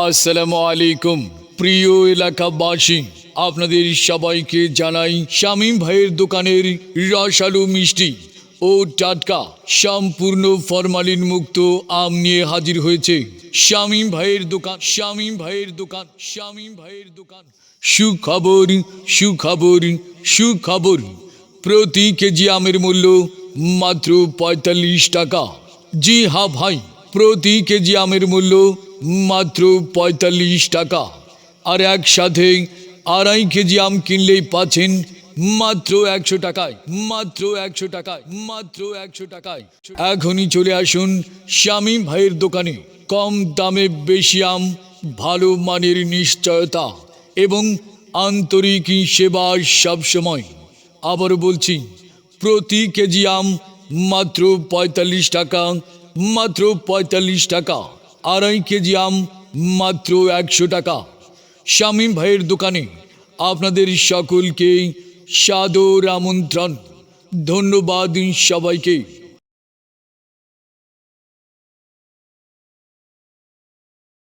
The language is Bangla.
আসসালামু আলাইকুম প্রিয় এলাকাবাসী, আপনাদের সবাইকে জানাই শামীম ভাইয়ের দোকানের রসালো মিষ্টি ও টাটকা সম্পূর্ণ ফরমালিন মুক্ত আম নিয়ে হাজির হয়েছে শামীম ভাইয়ের দোকান। সুখবর সুখবর সুখবর, প্রতি কেজি আমের মূল্য মাত্র ৪৫ টাকা। জি হ্যাঁ ভাই, প্রতি কেজি আমের মূল্য মাত্র ৪৫ টাকা। আর একসাথে ২.৫ কেজি আম কিনলেই পাচ্ছেন মাত্র ১০০ টাকায়। এখনই চলে আসুন শামীম ভাইয়ের দোকানে। কম দামে বেশি আম, ভালো মানের নিশ্চয়তা এবং আন্তরিক সেবা সবসময়। আবারও বলছি, প্রতি কেজি আম মাত্র ৪৫ টাকা, মাত্র ৪৫ টাকা। ২.৫ কেজি আম মাত্র ১০০ টাকা। শামীম ভাইয়ের দোকানে আপনাদের সকলকে সাদর আমন্ত্রণ। ধন্যবাদ সবাইকে।